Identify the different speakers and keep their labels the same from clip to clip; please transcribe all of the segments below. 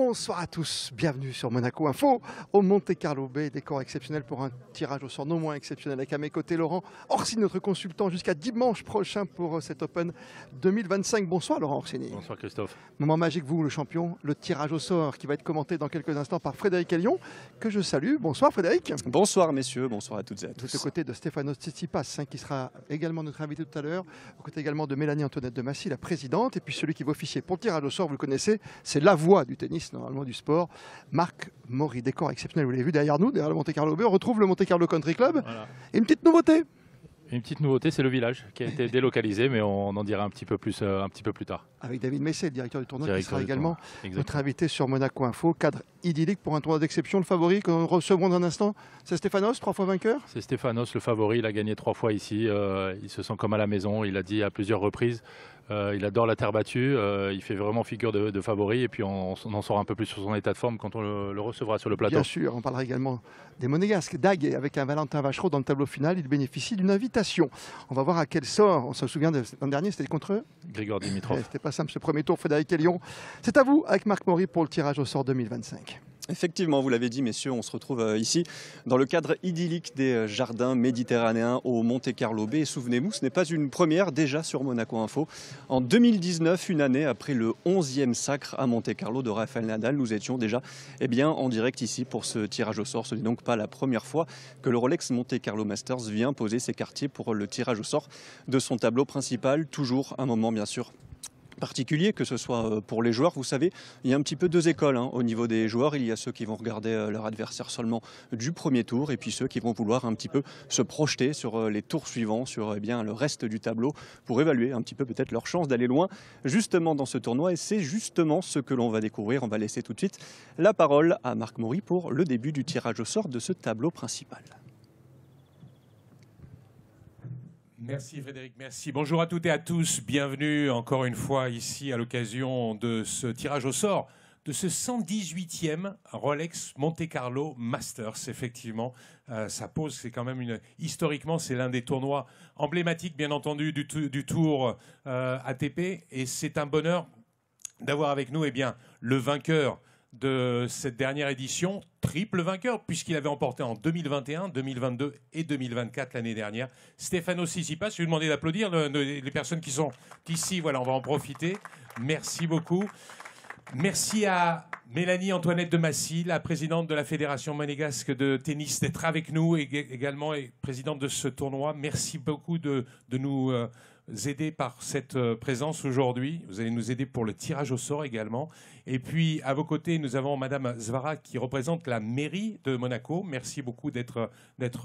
Speaker 1: Bonsoir à tous, bienvenue sur Monaco Info au Monte Carlo Bay, décor exceptionnel pour un tirage au sort non moins exceptionnel avec à mes côtés Laurent Orsini, notre consultant jusqu'à dimanche prochain pour cet Open 2025. Bonsoir Laurent Orsini.
Speaker 2: Bonsoir Christophe.
Speaker 1: Moment magique, vous le champion, le tirage au sort qui va être commenté dans quelques instants par Frédéric Ellion, que je salue. Bonsoir Frédéric.
Speaker 3: Bonsoir messieurs, bonsoir à toutes et à tous.
Speaker 1: Vous êtes aux côtés de Stefanos Tsitsipas qui sera également notre invité tout à l'heure, aux côtés également de Mélanie Antoinette de Massy, la présidente, et puis celui qui va officier pour le tirage au sort, vous le connaissez, c'est la voix du tennis, normalement du sport, Marc Maury. Décor exceptionnel, vous l'avez vu derrière nous, derrière le Monte Carlo Bay, on retrouve le Monte Carlo Country Club.
Speaker 2: Voilà.
Speaker 1: Et une petite nouveauté.
Speaker 2: Une petite nouveauté, c'est le village qui a été délocalisé, mais on en dira un petit peu plus tard.
Speaker 1: Avec David Messet, le directeur du tournoi, qui sera
Speaker 2: du
Speaker 1: également
Speaker 2: tournoi.
Speaker 1: notre invité sur Monaco Info. Cadre idyllique pour un tournoi d'exception. Le favori que nous recevons dans un instant, c'est Stefanos, 3 fois vainqueur.
Speaker 2: C'est Stefanos, le favori. Il a gagné 3 fois ici. Il se sent comme à la maison. Il a dit à plusieurs reprises. Il adore la terre battue. Il fait vraiment figure de favori. Et puis on en saura un peu plus sur son état de forme quand on le recevra sur le plateau.
Speaker 1: Bien sûr, on parlera également des Monégasques. Dag, avec un Valentin Vachereau dans le tableau final, il bénéficie d'une invitation. On va voir à quel sort. On se souvient de l'an dernier, c'était contre eux.
Speaker 2: Grigor Dimitrov.
Speaker 1: C'était pas simple ce premier tour, Frédéric Ellion. C'est à vous avec Marc Maury pour le tirage au sort 2025.
Speaker 3: Effectivement, vous l'avez dit messieurs, on se retrouve ici dans le cadre idyllique des jardins méditerranéens au Monte Carlo Bay. Et souvenez-vous, ce n'est pas une première déjà sur Monaco Info. En 2019, une année après le 11e sacre à Monte Carlo de Rafael Nadal, nous étions déjà en direct ici pour ce tirage au sort. Ce n'est donc pas la première fois que le Rolex Monte Carlo Masters vient poser ses quartiers pour le tirage au sort de son tableau principal. Toujours un moment bien sûr particulier, que ce soit pour les joueurs. Vous savez, il y a un petit peu deux écoles au niveau des joueurs. Il y a ceux qui vont regarder leur adversaire seulement du premier tour et puis ceux qui vont vouloir un petit peu se projeter sur les tours suivants, sur le reste du tableau pour évaluer un petit peu peut-être leur chance d'aller loin justement dans ce tournoi. Et c'est justement ce que l'on va découvrir. On va laisser tout de suite la parole à Marc Maury pour le début du tirage au sort de ce tableau principal.
Speaker 4: Merci Frédéric, merci. Bonjour à toutes et à tous. Bienvenue encore une fois ici à l'occasion de ce tirage au sort de ce 118e Rolex Monte Carlo Masters. Effectivement, ça pose, c'est quand même historiquement, c'est l'un des tournois emblématiques, bien entendu, du Tour ATP. Et c'est un bonheur d'avoir avec nous le vainqueur de cette dernière édition, triple vainqueur, puisqu'il avait emporté en 2021, 2022 et 2024 l'année dernière. Stefanos Tsitsipas, je vais lui demander d'applaudir les personnes qui sont ici. Voilà, on va en profiter. Merci beaucoup. Merci à Mélanie Antoinette de Massy, la présidente de la Fédération monégasque de tennis, d'être avec nous et également présidente de ce tournoi. Merci beaucoup de nous aider par cette présence aujourd'hui. Vous allez nous aider pour le tirage au sort également. Et puis, à vos côtés, nous avons Madame Zvara qui représente la mairie de Monaco. Merci beaucoup d'être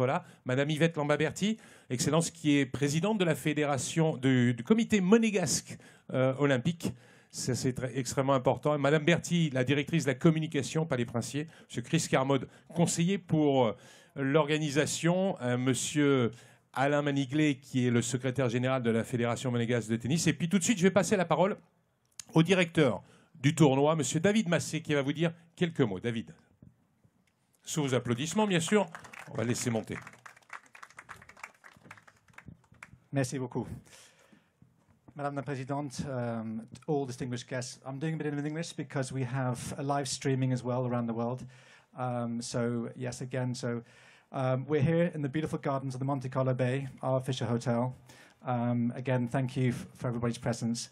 Speaker 4: là. Madame Yvette Lamba-Berti, Excellence, qui est présidente de la fédération du comité monégasque olympique. Ça, c'est extrêmement important. Madame Berti, la directrice de la communication, Palais Princier. Monsieur Chris Carmode, conseiller pour l'organisation. Monsieur Alain Maniglet, qui est le secrétaire général de la Fédération monégasque de tennis. Et puis tout de suite, je vais passer la parole au directeur du tournoi, monsieur David Massé, qui va vous dire quelques mots. David, sous vos applaudissements, bien sûr, on va laisser monter.
Speaker 5: Merci beaucoup. Madame la Présidente, all distinguished guests, I'm doing a bit in English because we have a live streaming as well around the world. We're here in the beautiful gardens of the Monte Carlo Bay, our official hotel. Again, thank you for everybody's presence.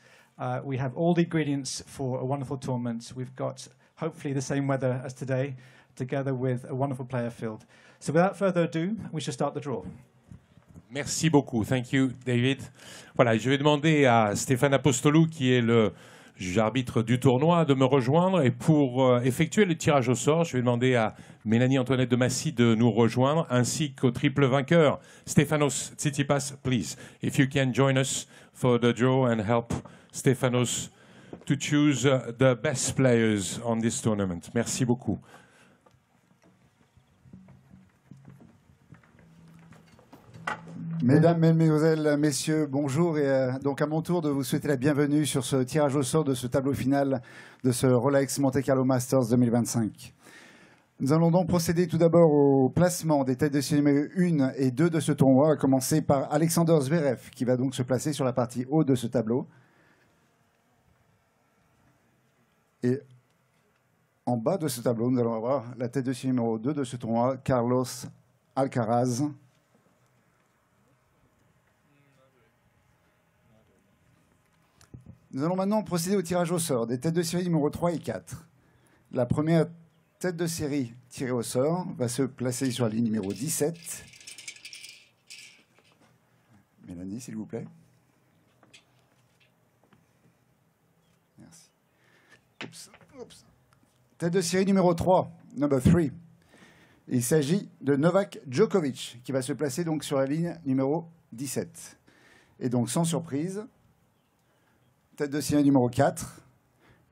Speaker 5: We have all the ingredients for a wonderful tournament. We've got hopefully the same weather as today, together with a wonderful player field. So without further ado, we should start the draw.
Speaker 4: Merci beaucoup. Thank you, David. Voilà, je vais demander à Stéphane Apostolou, qui est le juge-arbitre du tournoi, de me rejoindre. Et pour effectuer le tirage au sort, je vais demander à Mélanie Antoinette de Massy de nous rejoindre, ainsi qu'au triple vainqueur, Stefanos Tsitsipas, please. If you can join us for the draw and help Stefanos to choose the best players on this tournament. Merci beaucoup.
Speaker 6: Mesdames, Mesdemoiselles, Messieurs, bonjour. Et donc à mon tour de vous souhaiter la bienvenue sur ce tirage au sort de ce tableau final de ce Rolex Monte Carlo Masters 2025. Nous allons donc procéder tout d'abord au placement des têtes de série numéro 1 et 2 de ce tournoi, à commencer par Alexander Zverev, qui va donc se placer sur la partie haute de ce tableau. Et en bas de ce tableau, nous allons avoir la tête de série numéro 2 de ce tournoi, Carlos Alcaraz. Nous allons maintenant procéder au tirage au sort des têtes de série numéro 3 et 4. La première tête de série tirée au sort va se placer sur la ligne numéro 17. Mélanie, s'il vous plaît. Merci. Oups. Tête de série numéro 3, number 3. Il s'agit de Novak Djokovic, qui va se placer donc sur la ligne numéro 17. Et donc, sans surprise, tête de série numéro 4,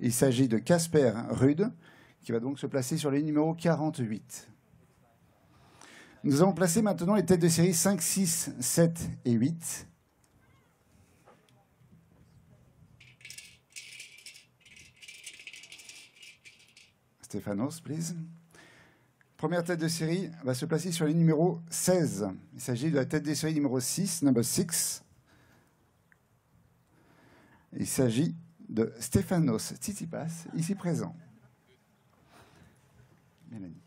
Speaker 6: il s'agit de Casper Ruud, qui va donc se placer sur la ligne numéro 48. Nous allons placer maintenant les têtes de série 5, 6, 7 et 8. Stéphanos, please. Première tête de série va se placer sur la ligne numéro 16. Il s'agit de la tête de série numéro 6, number 6. Il s'agit de Stéphanos Tsitsipas, ici présent. Mélanie.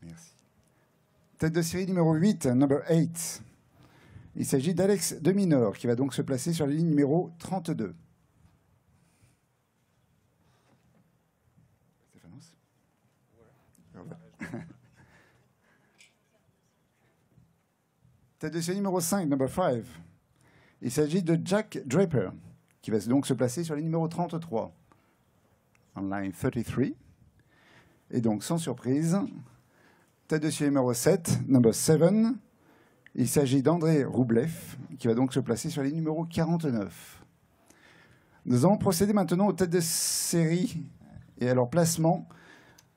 Speaker 6: Merci. Tête de série numéro 8, number 8. Il s'agit d'Alex de Minaur, qui va donc se placer sur la ligne numéro 32. Stéphanos. Tête de série numéro 5, number 5. Il s'agit de Jack Draper, qui va donc se placer sur la ligne numéro 33. En line 33. Et donc, sans surprise, tête de série numéro 7, number 7. Il s'agit d'André Roublev, qui va donc se placer sur la ligne numéro 49. Nous allons procéder maintenant aux têtes de série et à leur placement.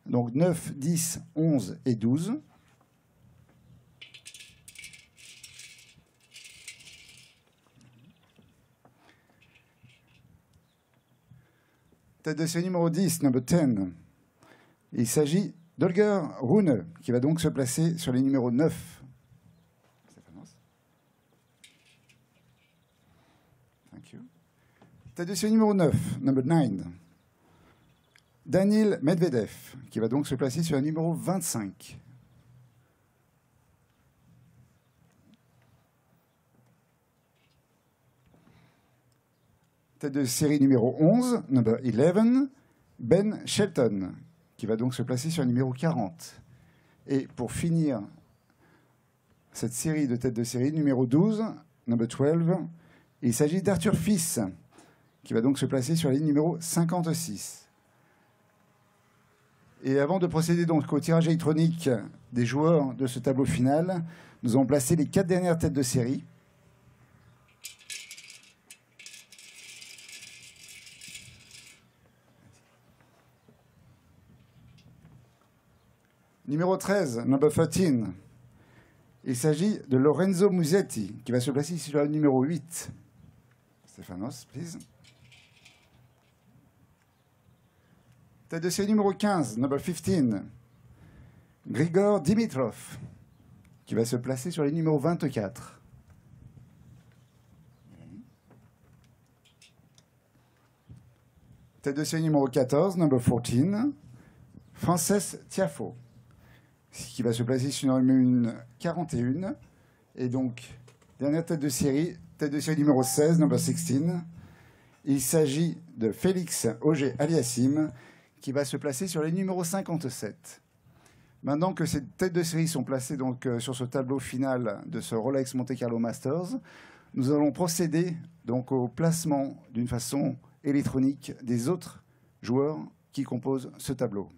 Speaker 6: Donc 9, 10, 11 et 12. Tête de série numéro 10, number 10. Il s'agit d'Holger Rune, qui va donc se placer sur les numéros 9. Thank you. Tête de série numéro 9, number 9. Daniil Medvedev, qui va donc se placer sur le numéro 25. Tête de série numéro 11, number 11, Ben Shelton, qui va donc se placer sur le numéro 40. Et pour finir cette série de têtes de série numéro 12, number 12, il s'agit d'Arthur Fils, qui va donc se placer sur la ligne numéro 56. Et avant de procéder donc au tirage électronique des joueurs de ce tableau final, nous allons placer les 4 dernières têtes de série. Numéro 13, number 13. Il s'agit de Lorenzo Musetti, qui va se placer sur le numéro 8. Stéphanos, please. Tête de série numéro 15, number 15. Grigor Dimitrov, qui va se placer sur les numéros 24. Tête de série numéro 14, number 14. Frances Tiafoe, qui va se placer sur une 41. Et donc, dernière tête de série numéro 16, number 16. Il s'agit de Félix Auger-Aliassime, qui va se placer sur les numéros 57. Maintenant que ces têtes de série sont placées donc, sur ce tableau final de ce Rolex Monte Carlo Masters, nous allons procéder donc, au placement d'une façon électronique des autres joueurs qui composent ce tableau.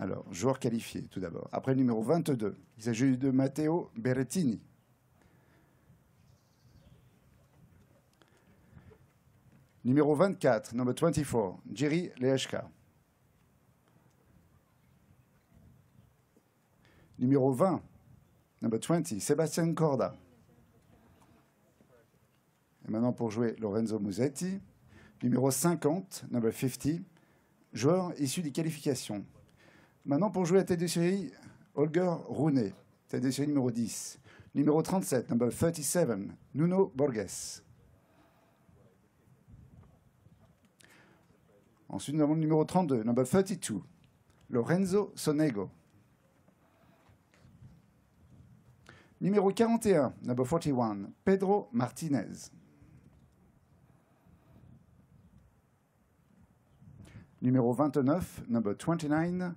Speaker 6: Alors, joueur qualifié tout d'abord. Après le numéro 22, il s'agit de Matteo Berrettini. Numéro 24, number 24, Jiří Lehečka. Numéro 20, number 20, Sébastien Corda. Et maintenant pour jouer Lorenzo Musetti. Numéro 50, number 50, joueur issu des qualifications. Maintenant pour jouer la tête de série, Holger Rune. tête de série numéro 10. Numéro 37, number 37, Nuno Borges. Ensuite, nous avons le numéro 32, number 32, Lorenzo Sonego. Numéro 41, number 41, Pedro Martinez. Numéro 29, number 29,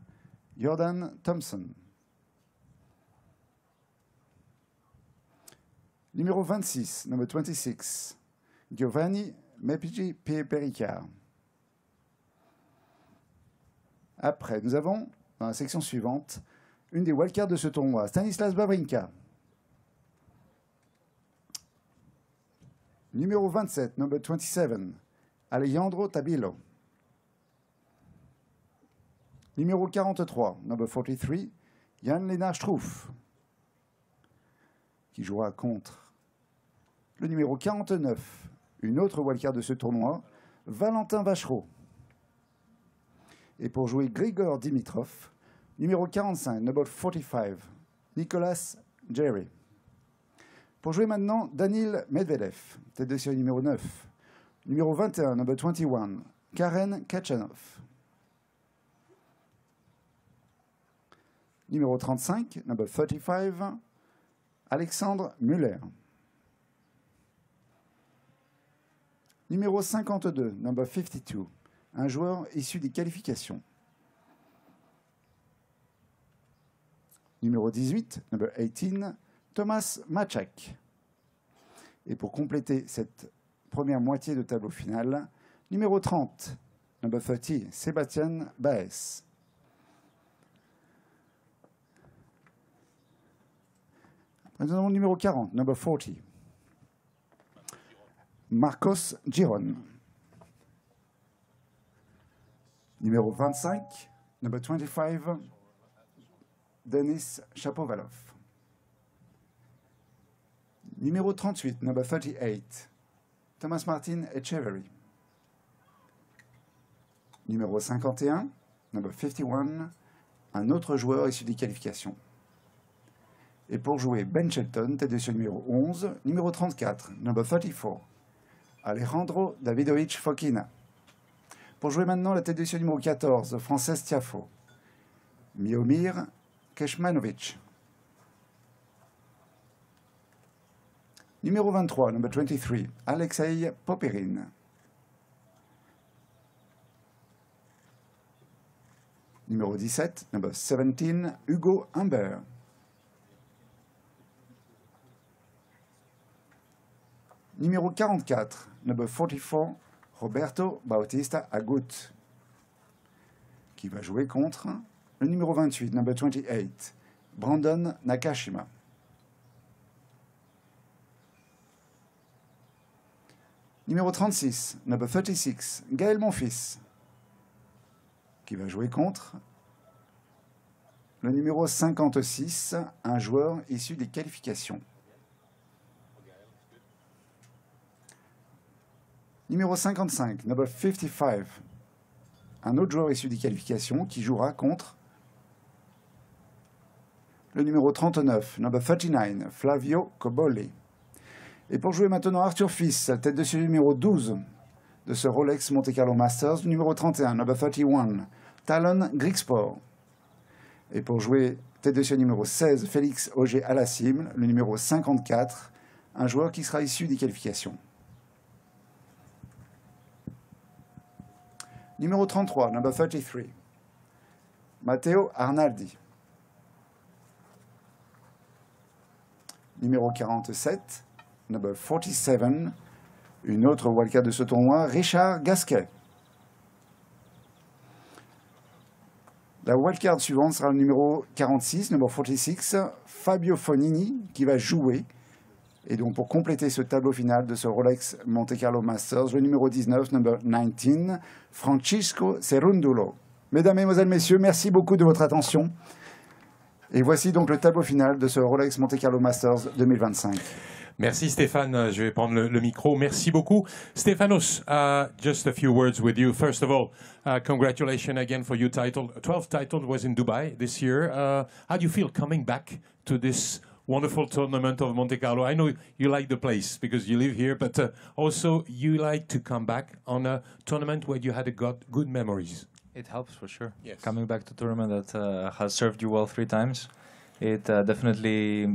Speaker 6: Jordan Thompson. Numéro 26, number 26, Giovanni Mepigi Pericard. Après, nous avons, dans la section suivante, une des wildcards de ce tournoi, Stanislas Wawrinka. Numéro 27, number 27, Alejandro Tabilo. Numéro 43, number 43, Jan-Lennart Struff, qui jouera contre le numéro 49, une autre wildcard de ce tournoi, Valentin Vachereau. Et pour jouer Grigor Dimitrov, numéro 45, number 45, Nicolas Jerry. Pour jouer maintenant Danil Medvedev, tête de série numéro 9. Numéro 21, number 21, Karen Kachanov. Numéro 35, number 35, Alexandre Muller. Numéro 52, number 52, un joueur issu des qualifications. Numéro 18, number 18, Thomas Machak. Et pour compléter cette première moitié de tableau final, numéro 30, number 30, Sébastien Baez. Nous avons le numéro 40, number 40, Marcos Giron. Numéro 25, number 25, Denis Shapovalov. Numéro 38, number 38, Thomas Martin Echeverry. Numéro 51, number 51, un autre joueur issu des qualifications. Et pour jouer Ben Shelton, tête de série numéro 11, numéro 34, number 34, Alejandro Davidovich Fokina. Pour jouer maintenant la tête de série numéro 14, Frances Tiafoe, Miomir Kecmanovic. Numéro 23, number 23, Alexei Popyrin. Numéro 17, number 17, Hugo Humbert. Numéro 44, number 44, Roberto Bautista Agut, qui va jouer contre le numéro 28, number 28, Brandon Nakashima. Numéro 36, number 36, Gaël Monfils, qui va jouer contre le numéro 56, un joueur issu des qualifications. Numéro 55, number 55, un autre joueur issu des qualifications qui jouera contre le numéro 39, number 39, Flavio Cobolli. Et pour jouer maintenant Arthur Fils, tête de série numéro 12 de ce Rolex Monte Carlo Masters, numéro 31, number 31, Talon Grigspor. Et pour jouer tête de série numéro 16, Félix Auger-Aliassime, le numéro 54, un joueur qui sera issu des qualifications. Numéro 33, number 33, Matteo Arnaldi. Numéro 47, number 47, une autre wildcard de ce tournoi, Richard Gasquet. La wildcard suivante sera le numéro 46, number 46, Fabio Fognini, qui va jouer. Et donc pour compléter ce tableau final de ce Rolex Monte Carlo Masters, le numéro 19, number 19, Francisco Cerundulo. Mesdames, Mesdemoiselles, Messieurs, merci beaucoup de votre attention. Et voici donc le tableau final de ce Rolex Monte Carlo Masters 2025.
Speaker 4: Merci Stéphane, je vais prendre le micro. Merci beaucoup. Stéphanos, just a few words with you. First of all, congratulations again for your title. 12th title was in Dubai this year. How do you feel coming back to this wonderful tournament of Monte Carlo? I know you like the place because you live here, but also you like to come back on a tournament where you had good memories.
Speaker 7: It helps for sure.
Speaker 4: Yes.
Speaker 7: Coming back to a tournament that has served you well 3 times, it definitely,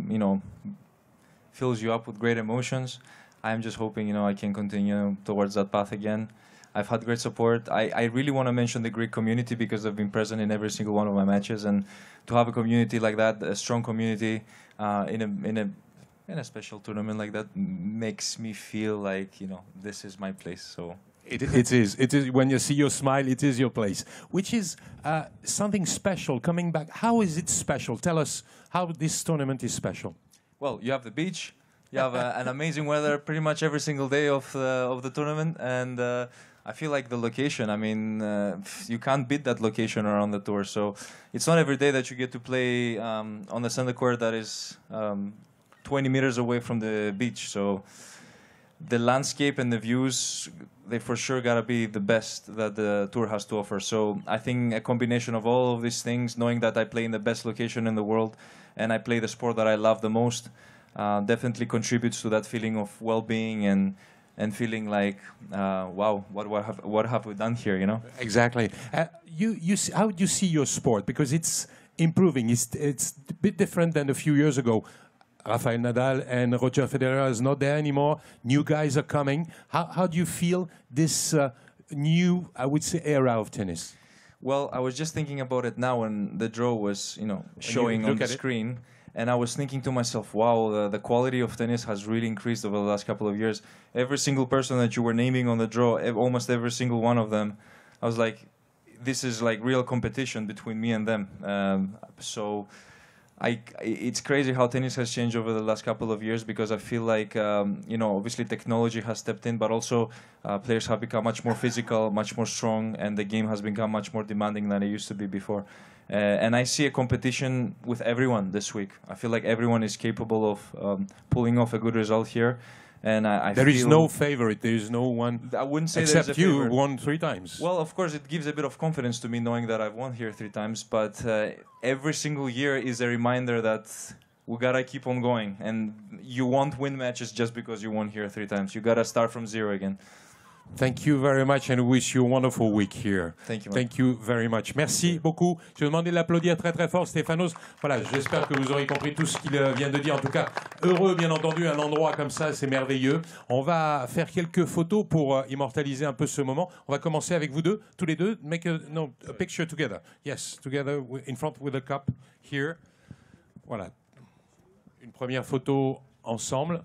Speaker 7: fills you up with great emotions. I'm just hoping, I can continue towards that path again. I've had great support. I really want to mention the Greek community because I've been present in every single one of my matches, and to have a community like that, a strong community in a special tournament like that, makes me feel like this is my place. So.
Speaker 4: It is. When you see your smile, it is your place, which is something special. Coming back, how is it special? Tell us how this tournament is special.
Speaker 7: Well, you have the beach, you have an amazing weather pretty much every single day of the tournament, and I feel like the location. I mean, you can't beat that location around the tour. So it's not every day that you get to play on the center court that is 20 meters away from the beach. So the landscape and the views, they for sure gotta be the best that the tour has to offer. So I think a combination of all of these things, knowing that I play in the best location in the world and I play the sport that I love the most, definitely contributes to that feeling of well-being and feeling like, wow, what have we done here?
Speaker 4: Exactly. How do you see your sport? Because it's improving. It's a bit different than a few years ago. Rafael Nadal and Roger Federer is not there anymore. New guys are coming. How do you feel this new, I would say, era of tennis?
Speaker 7: Well, I was just thinking about it now when the draw was, showing on the screen. And I was thinking to myself, wow, the quality of tennis has really increased over the last couple of years. Every single person that you were naming on the draw, almost every single one of them, I was like, this is like real competition between me and them. It's crazy how tennis has changed over the last couple of years, because I feel like, obviously technology has stepped in, but also players have become much more physical, much more strong, and the game has become much more demanding than it used to be before. And I see a competition with everyone this week. I feel like everyone is capable of pulling off a good result here. And
Speaker 4: there is no favorite. There is no one.
Speaker 7: I wouldn't say
Speaker 4: except
Speaker 7: there's a
Speaker 4: you
Speaker 7: favorite.
Speaker 4: Won 3 times.
Speaker 7: Well, of course, it gives a bit of confidence to me knowing that I've won here 3 times. But every single year is a reminder that we gotta keep on going. And you won't win matches just because you won here 3 times. You gotta start from 0 again.
Speaker 4: Thank you very much and wish you a wonderful week here.
Speaker 7: Thank you.
Speaker 4: Thank you very much. Merci beaucoup. Je vais demander de l'applaudir très très fort, Stéphanos. Voilà, j'espère que vous aurez compris tout ce qu'il vient de dire. En tout cas, heureux, bien entendu, un endroit comme ça, c'est merveilleux. On va faire quelques photos pour immortaliser un peu ce moment. On va commencer avec vous deux, tous les deux. Make a picture together. Yes, together in front with the cup here. Voilà. Une première photo ensemble.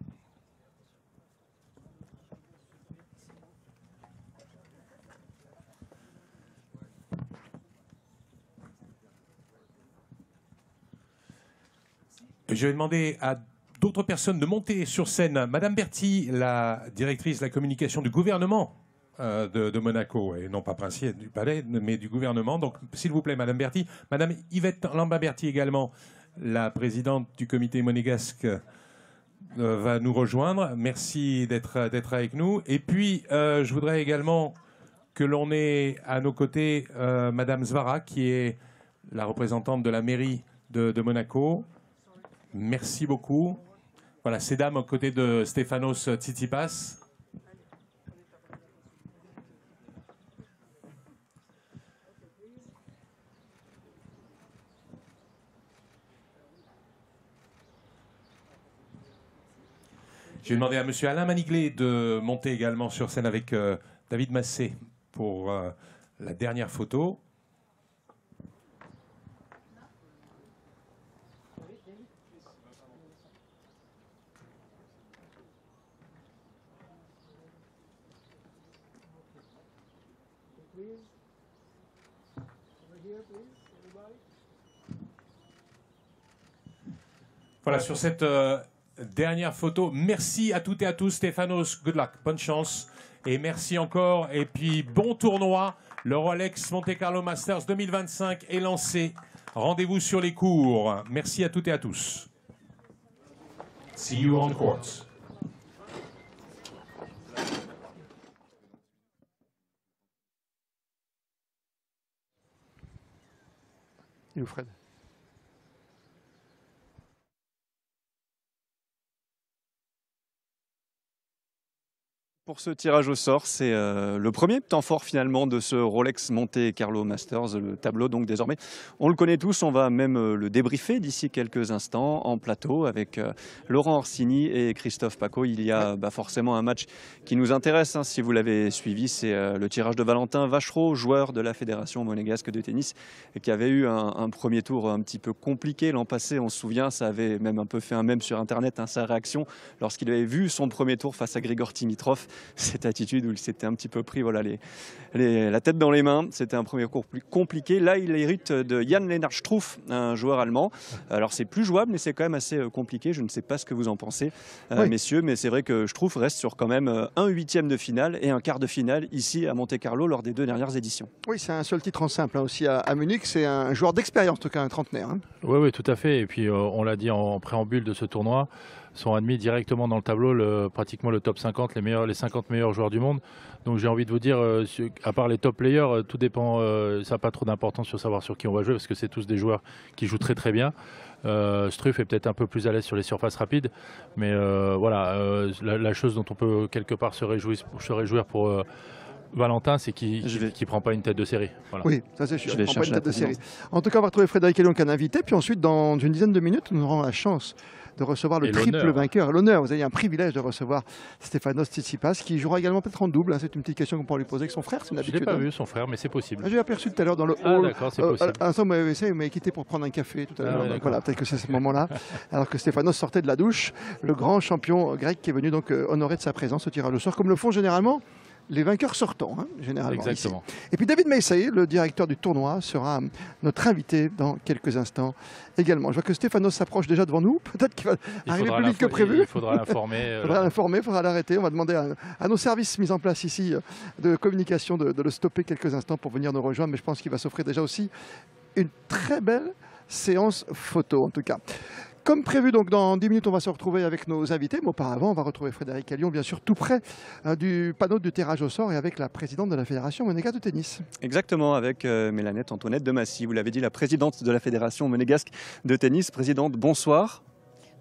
Speaker 4: Je vais demander à d'autres personnes de monter sur scène. Madame Berthy, la directrice de la communication du gouvernement de Monaco, et non pas princière du palais, mais du gouvernement. Donc, s'il vous plaît, Madame Berthy. Madame Yvette Lambin-Berthy également, la présidente du comité monégasque, va nous rejoindre. Merci d'être avec nous. Et puis, je voudrais également que l'on ait à nos côtés Madame Zvara, qui est la représentante de la mairie de Monaco. Merci beaucoup. Voilà, ces dames aux côtés de Stefanos Tsitsipas. J'ai demandé à Monsieur Alain Maniglet de monter également sur scène avec David Massé pour la dernière photo. Voilà, sur cette dernière photo, merci à toutes et à tous. Stéphanos, good luck, bonne chance. Et merci encore. Et puis, bon tournoi. Le Rolex Monte Carlo Masters 2025 est lancé. Rendez-vous sur les cours. Merci à toutes et à tous. See you on court.
Speaker 1: Il ou Fred?
Speaker 3: Pour ce tirage au sort, c'est le premier temps fort finalement de ce Rolex Monte Carlo Masters, le tableau donc désormais. On le connaît tous, on va même le débriefer d'ici quelques instants en plateau avec Laurent Orsini et Christophe Paco. Il y a forcément un match qui nous intéresse, hein, si vous l'avez suivi, c'est le tirage de Valentin Vachereau, joueur de la Fédération monégasque de tennis, qui avait eu un premier tour un petit peu compliqué l'an passé, on se souvient, ça avait même un peu fait un mème sur Internet, hein, sa réaction lorsqu'il avait vu son premier tour face à Grigor Dimitrov. Cette attitude où il s'était un petit peu pris voilà, la tête dans les mains. C'était un premier cours plus compliqué. Là, il hérite de Jan-Lennart Struff, un joueur allemand. Alors, c'est plus jouable, mais c'est quand même assez compliqué. Je ne sais pas ce que vous en pensez, messieurs, mais c'est vrai que Struff reste sur quand même un huitième de finale et un quart de finale ici à Monte-Carlo lors des 2 dernières éditions.
Speaker 1: Oui, c'est un seul titre en simple hein, aussi à Munich. C'est un joueur d'expérience, en tout cas un trentenaire. Hein.
Speaker 2: Oui, tout à fait. Et puis, on l'a dit en préambule de ce tournoi, sont admis directement dans le tableau pratiquement le top 50, les 50 meilleurs joueurs du monde. Donc j'ai envie de vous dire, à part les top players, tout dépend, ça n'a pas trop d'importance sur savoir sur qui on va jouer parce que c'est tous des joueurs qui jouent très très bien. Struff est peut-être un peu plus à l'aise sur les surfaces rapides, mais voilà, la chose dont on peut quelque part se réjouir pour Valentin, c'est qu'il ne prend pas une tête de série. Voilà.
Speaker 1: Oui, ça c'est sûr, il ne prend pas une tête de série. En tout cas, on va retrouver Frédéric Elion qui est un invité, puis ensuite, dans une dizaine de minutes, nous aurons la chance de recevoir le triple vainqueur. L'honneur, vous avez un privilège de recevoir Stefanos Tsitsipas, qui jouera également peut-être en double. Hein. C'est une petite question qu'on pourra lui poser avec son frère, c'est une habitude.
Speaker 2: Je n'ai pas vu son frère, mais c'est possible.
Speaker 1: J'ai aperçu tout à l'heure dans le hall.
Speaker 2: D'accord, c'est possible.
Speaker 1: À l'instant, vous m'avez quitté pour prendre un café tout à l'heure. Donc voilà, peut-être que c'est ce moment-là. Alors que Stefanos sortait de la douche, le grand champion grec qui est venu donc honorer de sa présence au tirage au sort, comme le font généralement les vainqueurs sortants, hein, généralement.
Speaker 2: Exactement.
Speaker 1: Ici. Et puis David Meissay, le directeur du tournoi, sera notre invité dans quelques instants également. Je vois que Stefanos s'approche déjà devant nous. Peut-être qu'il va arriver plus vite que prévu.
Speaker 2: Il faudra l'informer.
Speaker 1: Il faudra l'arrêter. On va demander à nos services mis en place ici de communication de le stopper quelques instants pour venir nous rejoindre. Mais je pense qu'il va s'offrir déjà aussi une très belle séance photo, en tout cas. Comme prévu, donc dans 10 minutes, on va se retrouver avec nos invités. Mais auparavant, on va retrouver Frédéric Elion, bien sûr, tout près du panneau du tirage au sort et avec la présidente de la Fédération monégasque de tennis.
Speaker 3: Exactement, avec Mélanette Antoinette de Massy. Vous l'avez dit, la présidente de la Fédération monégasque de tennis. Présidente, bonsoir.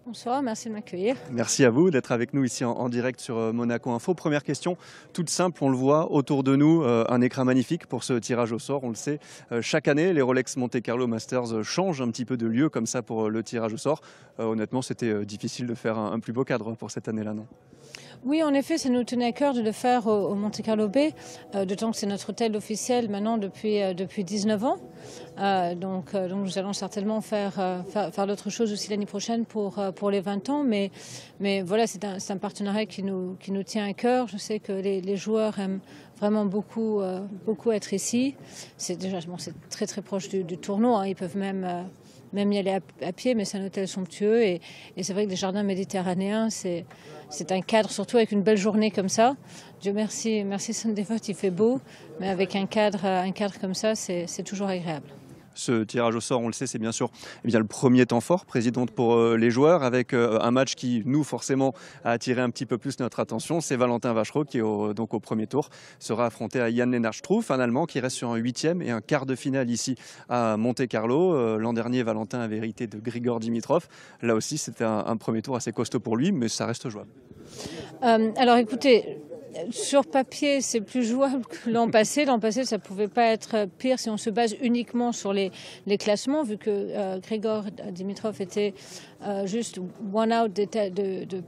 Speaker 8: Bonsoir, merci de m'accueillir.
Speaker 3: Merci à vous d'être avec nous ici en direct sur Monaco Info. Première question, toute simple, on le voit autour de nous, un écran magnifique pour ce tirage au sort. On le sait, chaque année, les Rolex Monte Carlo Masters changent un petit peu de lieu comme ça pour le tirage au sort. Honnêtement, c'était difficile de faire un plus beau cadre pour cette année-là, non ?
Speaker 8: Oui, en effet, ça nous tenait à cœur de le faire au Monte Carlo Bay, d'autant que c'est notre hôtel officiel maintenant depuis 19 ans. Donc nous allons certainement faire d'autres choses aussi l'année prochaine pour les 20 ans. Mais voilà, c'est un partenariat qui nous tient à cœur. Je sais que les joueurs aiment vraiment beaucoup être ici. C'est très très proche du tournoi. Hein. Ils peuvent même y aller à pied, mais c'est un hôtel somptueux. Et c'est vrai que les jardins méditerranéens, c'est un cadre, surtout avec une belle journée comme ça. Dieu merci Sunday Vote, il fait beau, mais avec un cadre comme ça, c'est toujours agréable.
Speaker 3: Ce tirage au sort, on le sait, c'est bien sûr le premier temps fort, présidente, pour les joueurs, avec un match qui, nous, forcément, a attiré un petit peu plus notre attention. C'est Valentin Vachereau qui, donc au premier tour, sera affronté à Jan-Lennart Struff, un Allemand qui reste sur un huitième et un quart de finale ici à Monte-Carlo. L'an dernier, Valentin avait hérité de Grigor Dimitrov. Là aussi, c'était un premier tour assez costaud pour lui, mais ça reste jouable.
Speaker 8: Alors écoutez, sur papier, c'est plus jouable que l'an passé. L'an passé, ça ne pouvait pas être pire si on se base uniquement sur les classements, vu que Grigor Dimitrov était juste one out de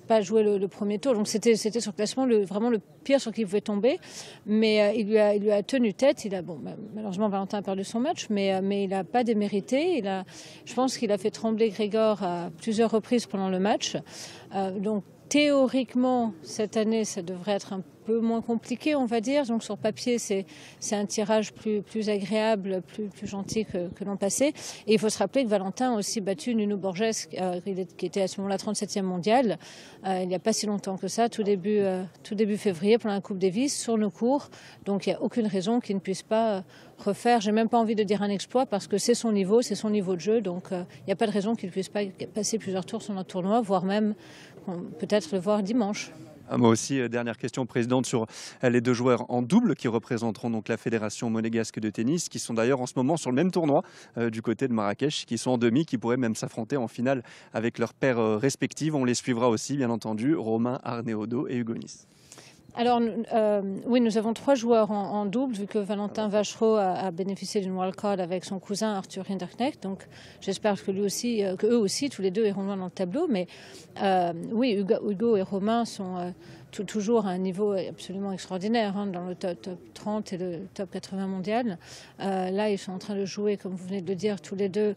Speaker 8: pas jouer le premier tour. Donc c'était sur le classement vraiment le pire sur qui il pouvait tomber. Mais il lui a tenu tête. Malheureusement, Valentin a perdu son match, mais il n'a pas démérité. Je pense qu'il a fait trembler Grigor à plusieurs reprises pendant le match. Donc théoriquement, cette année, ça devrait être un peu moins compliqué, on va dire. Donc sur papier, c'est un tirage plus agréable, plus gentil que l'an passé. Et il faut se rappeler que Valentin a aussi battu Nuno Borges, qui était à ce moment-là 37e mondial, il n'y a pas si longtemps que ça, tout début février, pendant la Coupe Davis, sur nos cours. Donc il n'y a aucune raison qu'il ne puisse pas refaire. J'ai même pas envie de dire un exploit, parce que c'est son niveau de jeu. Donc il n'y a pas de raison qu'il ne puisse pas passer plusieurs tours sur notre tournoi, voire même peut-être le voir dimanche.
Speaker 3: Moi aussi, dernière question, présidente, sur les deux joueurs en double qui représenteront donc la Fédération monégasque de tennis, qui sont d'ailleurs en ce moment sur le même tournoi du côté de Marrakech, qui sont en demi, qui pourraient même s'affronter en finale avec leurs paires respectives. On les suivra aussi, bien entendu, Romain Arnaud et Hugo Nice.
Speaker 8: Alors, oui, nous avons 3 joueurs en double, vu que Valentin Vachereau a bénéficié d'une wildcard avec son cousin Arthur Hinderknecht. Donc, j'espère que eux aussi, tous les deux, iront loin dans le tableau. Mais oui, Hugo et Romain sont toujours à un niveau absolument extraordinaire, hein, dans le top 30 et le top 80 mondial. Là, ils sont en train de jouer, comme vous venez de le dire, tous les deux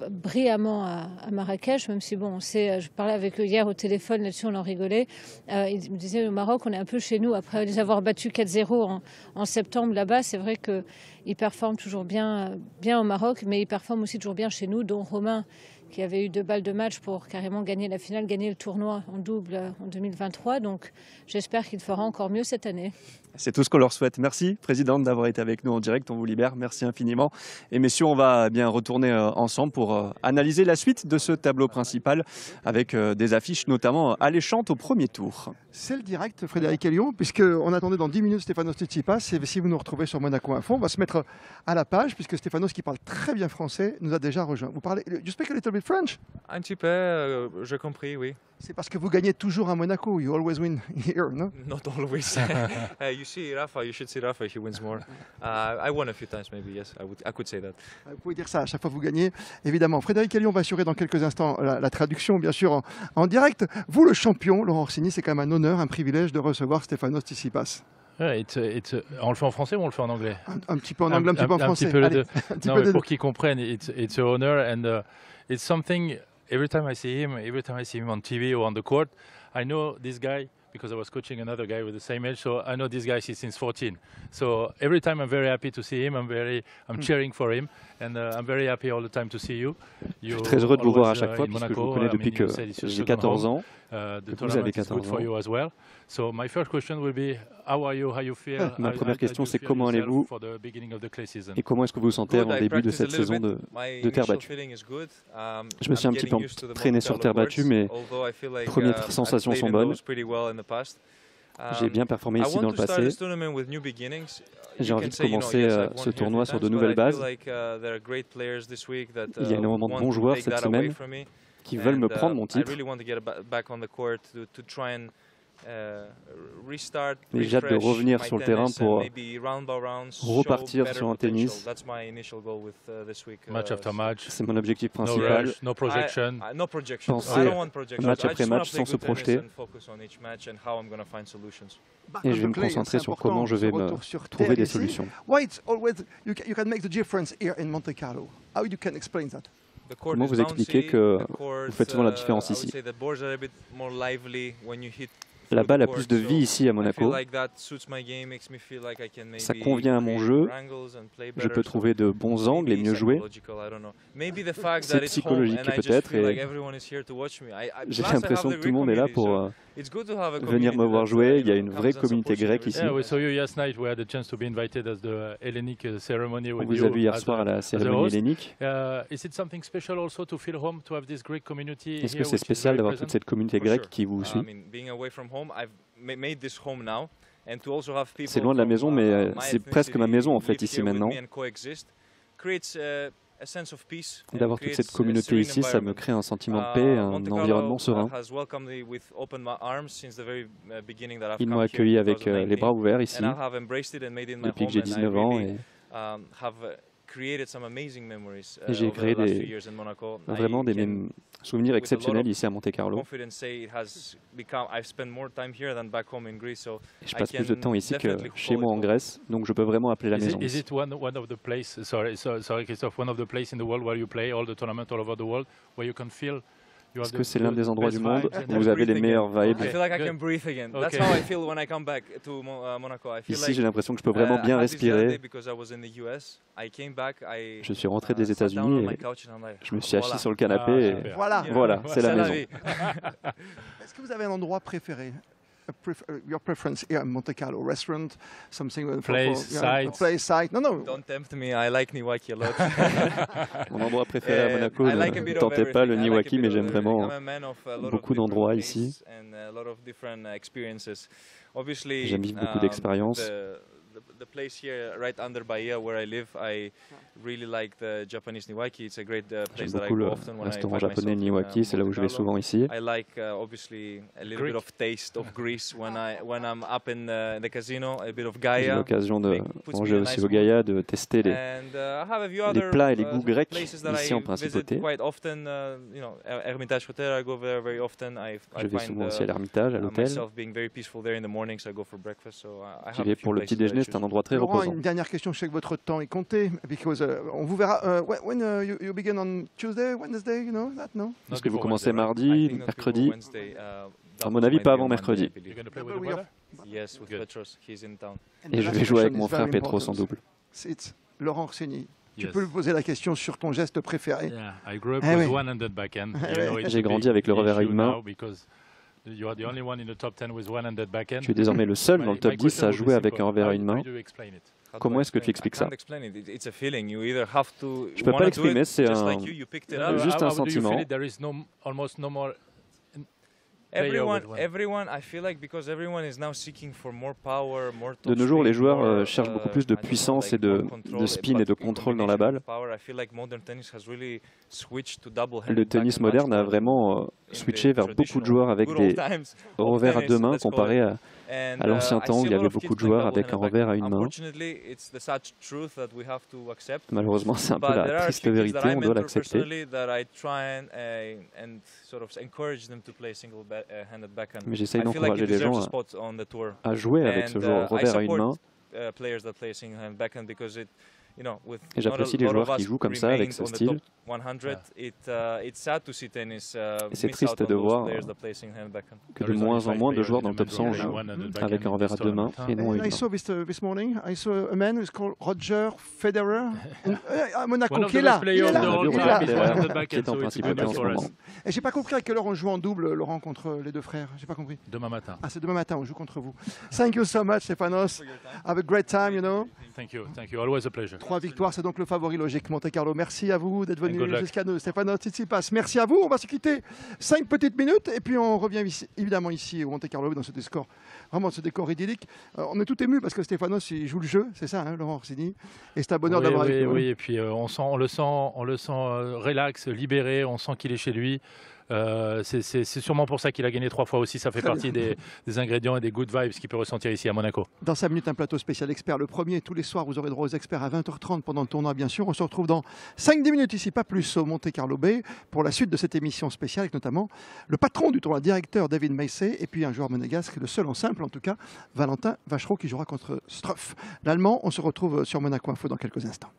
Speaker 8: brillamment à Marrakech, même si, bon, on sait, je parlais avec eux hier au téléphone, là-dessus on en rigolait. Ils me disaient, au Maroc, on est un peu chez nous, après les avoir battus 4-0 en septembre là-bas. C'est vrai qu'ils performent toujours bien au Maroc, mais ils performent aussi toujours bien chez nous, dont Romain, qui avait eu 2 balles de match pour carrément gagner la finale, gagner le tournoi en double en 2023. Donc j'espère qu'il fera encore mieux cette année.
Speaker 3: C'est tout ce qu'on leur souhaite. Merci, présidente, d'avoir été avec nous en direct. On vous libère. Merci infiniment. Et messieurs, on va bien retourner ensemble pour analyser la suite de ce tableau principal avec des affiches notamment alléchantes au premier tour.
Speaker 1: C'est le direct, Frédéric Elion, puisqu'on attendait dans 10 minutes Stefanos Tsitsipas. Et si vous nous retrouvez sur Monaco Info, on va se mettre à la page, puisque Stefanos, qui parle très bien français, nous a déjà rejoint. Vous parlez, you speak a little bit French?
Speaker 7: Un petit peu, j'ai compris, oui.
Speaker 1: C'est parce que vous gagnez toujours à Monaco. You always win here, no?
Speaker 7: Not always. You see Rafa, you should see Rafa, he wins more. I won a few times, maybe, yes, I could say that.
Speaker 1: Vous pouvez dire ça à chaque fois que vous gagnez, évidemment. Frédéric Elion va assurer dans quelques instants la traduction, bien sûr, en direct. Vous, le champion, Laurent Orsini, c'est quand même un honneur, un privilège de recevoir Stefanos Tsitsipas.
Speaker 2: On le fait en français ou on le fait en anglais?
Speaker 1: Un petit peu en anglais, un petit peu en français.
Speaker 2: Un petit peu les deux. Non, mais pour qu'ils comprennent, it's an honor and it's something. Every time I see him on TV or on the court, I know this guy because I was coaching another guy with the same age. So I know this guy since 14. So every time I'm very happy to see him. I'm cheering for him, and I'm very happy all the time to see you.
Speaker 3: Je suis très heureux de vous voir à chaque fois puisque je vous connais depuis que j'ai 14 ans. Vous avez 14 ans.
Speaker 2: So my first question will be, how are you? How you feel?
Speaker 3: Ma première question, c'est comment allez-vous et comment est-ce que vous vous sentez en début de cette saison de terre battue? Je me suis un petit peu entraîné sur terre battue, mais premières sensations sont bonnes. J'ai bien performé ici dans le passé. J'ai envie de commencer ce tournoi sur de nouvelles bases. Il y a énormément de bons joueurs cette semaine qui veulent me prendre mon titre. Et j'ai hâte de revenir sur le terrain pour repartir sur un tennis.
Speaker 2: Match after match.
Speaker 3: C'est mon objectif principal.
Speaker 2: No projection.
Speaker 3: Penser match après match sans se projeter. Et je vais me concentrer sur comment je vais me trouver des solutions. Comment vous expliquez que vous faites souvent la différence ici? La balle a plus de vie ici à Monaco. Ça convient à mon jeu. Je peux trouver de bons angles et mieux jouer. C'est psychologique peut-être. Et j'ai l'impression que tout le monde est là pour venir me voir jouer. Il y a une vraie communauté grecque ici. On vous a vu hier soir à la cérémonie hellénique. Est-ce que c'est spécial d'avoir toute cette communauté grecque qui vous suit? C'est loin de la maison, mais c'est presque ma maison en fait ici maintenant. D'avoir toute cette communauté ici, ça me crée un sentiment de paix, un environnement serein. Ils m'ont accueilli avec les bras ouverts ici, depuis que j'ai 19 ans. Et j'ai créé vraiment des souvenirs exceptionnels ici à Monte-Carlo. Je passe plus de temps ici que chez moi en Grèce, donc je peux vraiment appeler la maison.
Speaker 2: Is it one of the places, sorry Christophe, one of the places in the world where you play all the tournaments all over the world, where you can feel?
Speaker 3: Est-ce que c'est l'un des endroits du monde où vous avez les meilleurs vibes? Ici, j'ai l'impression que je peux vraiment bien respirer. Je suis rentré des États-Unis et je me suis assis sur le canapé et voilà, c'est la maison.
Speaker 1: Est-ce que vous avez un endroit préféré? your preference here in Monte Carlo? Restaurant, something
Speaker 2: Place, site.
Speaker 1: Place, site. No.
Speaker 7: Don't tempt me. I like Niwaki a lot.
Speaker 9: Mon endroit préféré à Monaco, ne tentez pas le Niwaki, mais j'aime vraiment beaucoup d'endroits ici. J'aime vivre beaucoup d'expériences.
Speaker 7: The place here, right under Bahia, where I live, I really like the Japanese Niwaki. It's a great place that I go often when I
Speaker 9: restaurant japonais Niwaki, c'est là où je vais souvent ici.
Speaker 7: I like obviously a little bit of taste of Greece when I'm up in the casino, a bit of Gaia.
Speaker 9: J'ai l'occasion de manger aussi au Gaia, de tester les plats et les goûts grecs ici en principauté.
Speaker 7: Hermitage Hotel, I go there very often.
Speaker 9: Je vais souvent aussi à l'Ermitage, à l'hôtel. J'y vais pour le petit déjeuner. C'est un endroit très
Speaker 1: Laurent,
Speaker 9: reposant.
Speaker 1: une dernière question, je sais que votre temps est compté, because on vous verra. When you begin on Tuesday, Wednesday, you know that, no?
Speaker 9: Est-ce que vous commencez mardi, mercredi? À mon avis, pas avant mercredi. Et je vais jouer avec mon frère Petros en double.
Speaker 1: C'est Laurent Orsini. Tu peux lui poser la question sur ton geste préféré.
Speaker 9: J'ai grandi avec le revers à une main. Tu es désormais le seul dans le top 10 à jouer avec un revers à une main. Comment est-ce que tu expliques ça? Je ne peux pas l'exprimer, c'est juste un sentiment. De nos jours, les joueurs cherchent beaucoup plus de puissance et de spin et de contrôle dans la balle. Le tennis moderne a vraiment switché vers beaucoup de joueurs avec des revers à deux mains comparé à l'ancien temps où il y avait beaucoup de joueurs avec un revers à une main. Malheureusement, c'est un peu la triste vérité, on doit l'accepter. Mais j'essaye d'encourager les gens à jouer avec ce revers à une main. Et j'apprécie les joueurs qui jouent comme ça, avec ce style. Et c'est triste de voir que de moins en moins de joueurs dans le top 100 jouent avec un revers à deux mains et non à une main.
Speaker 1: I saw this morning, I saw a man who's called Roger Federer à Monaco, qui est là.
Speaker 9: Qui est en principauté en ce moment.
Speaker 1: Et j'ai pas compris à quelle heure on joue en double, Laurent, contre les deux frères. J'ai pas compris.
Speaker 2: Demain matin.
Speaker 1: Ah, c'est demain matin, on joue contre vous. Thank you so much, Stefanos. Have a great time, you know.
Speaker 2: Thank you. Always a pleasure.
Speaker 1: 3 victoires, c'est donc le favori logique. Monte Carlo, merci à vous d'être venu jusqu'à nous. Stefanos Tsitsipas, merci à vous. On va se quitter 5 petites minutes et puis on revient ici, évidemment ici au Monte Carlo dans ce décor, vraiment ce décor idyllique. On est tout ému parce que Stefanos il joue le jeu, c'est ça, hein, Laurent Orsini. Et c'est un bonheur d'avoir avec vous.
Speaker 2: Oui, et puis on le sent relax, libéré, on sent qu'il est chez lui. C'est sûrement pour ça qu'il a gagné 3 fois aussi. Ça fait partie des ingrédients et des good vibes qu'il peut ressentir ici à Monaco.
Speaker 1: Dans 5 minutes, un plateau spécial expert. Le premier, tous les soirs, vous aurez droit aux experts à 20h30 pendant le tournoi, bien sûr. On se retrouve dans 5-10 minutes ici, pas plus, au Monte Carlo Bay, pour la suite de cette émission spéciale, avec notamment le patron du tournoi, directeur David Maisset, et puis un joueur monégasque, le seul en simple en tout cas, Valentin Vachereau, qui jouera contre Struff. L'Allemand, on se retrouve sur Monaco Info dans quelques instants.